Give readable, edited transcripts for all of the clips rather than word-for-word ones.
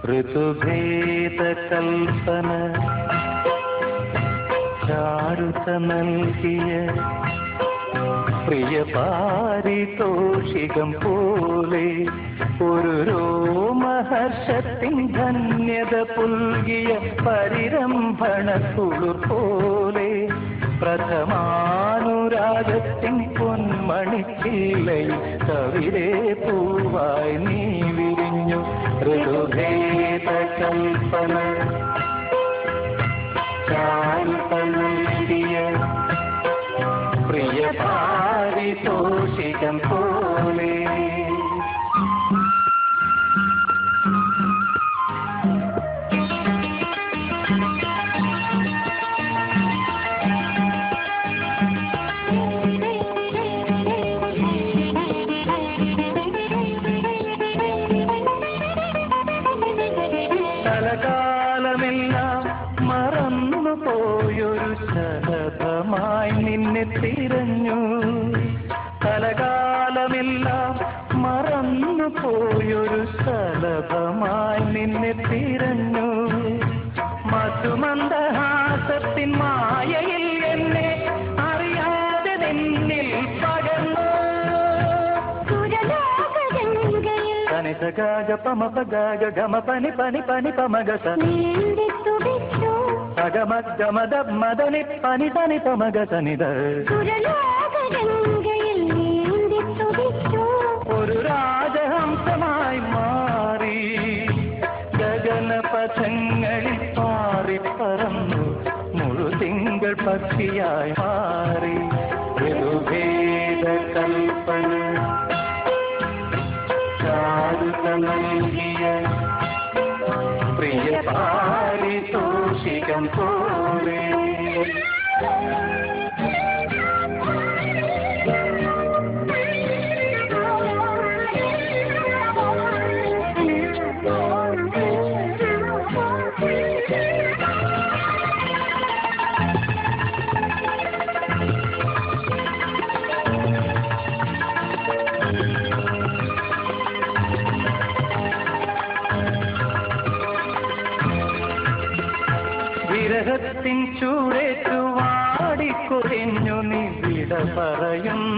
ഋതുഭേദകൽപ്പന ചാരുത നൽകിയ പ്രിയ പാരിതോഷികം പോലെ ഒരു രോമഹർഷത്തിൻ ധന്യത പുൽകിയ പരിരംഭണ കുളിർ പോലെ പ്രഥമാനുരാഗത്തിൻ പൊന്മണിക്കില്ലയിൽ കവിതേ പൂവായി നീ വിരിഞ്ഞു. ഋതുഭേദകൽപ്പന ചാരുത നൽകിയ പ്രിയ പാരിതോഷികം പോലെ. കലകാലമെല്ലാം മറന്നു പോയൊരു ശലഭമായി നിന്നെ തിരഞ്ഞു. കലകാലമെല്ലാം മറന്നു പോയൊരു ശലഭമായി നിന്നെ തിരഞ്ഞു. മധുമന്ദഹാസത്തിൻ മായയിൽ എന്നെ അറിയാതെ നിന്നിൽ പകർന്നു. സനിസഗാഗ പമപഗാഗ ഗമ പനി പനി പനി പമഗസ അഗമഗമദ മദനി പനി പനി പമഗസനിത. ഒരു രാജഹംസമായി മാറി ഗഗനപഥങ്ങളിൽ പാറിപ്പറന്നു മുഴുതിങ്കൾ പക്ഷിയായി മാറി. ഋതുഭേദകൽപ്പന ചാരുത നൽകിയ പ്രിയ പാരിതോഷികം പോലെ. വിരഹത്തിൻ ചൂടേറ്റു വാടിക്കൊഴിഞ്ഞു നീ വിട പറയുന്നൊരനാളിൽ.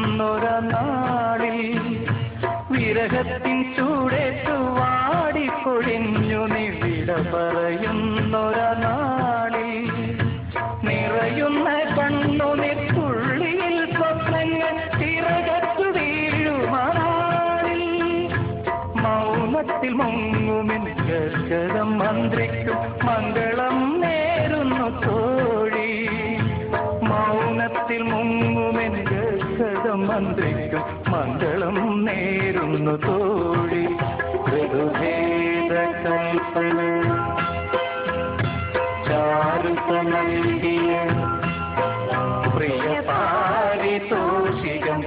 വിരഹത്തിൻ ചൂടേറ്റു വാടിക്കൊഴിഞ്ഞു നീ വിട പറയുന്നൊരനാളിൽ. നിറയുന്ന കണ്ണുനീർത്തുള്ളിയിൽ സ്വപ്നങ്ങൾ തിരകത്തു വീഴുമാനാളിൽ. മൗനത്തിൽ മുങ്ങുമിൻ ഗർഗതം മന്ത്രിക്കും മംഗളം നേരുന്നു തോഴി. മൗനത്തിൽ മുങ്ങുമിൻ ഗർഗതം മന്ത്രിക്കും മംഗളം നേരുന്നു തോഴി. ഋതുഭേദകൽപ്പന ചാരുത നൽകിയ പ്രിയ പാരിതോഷികം.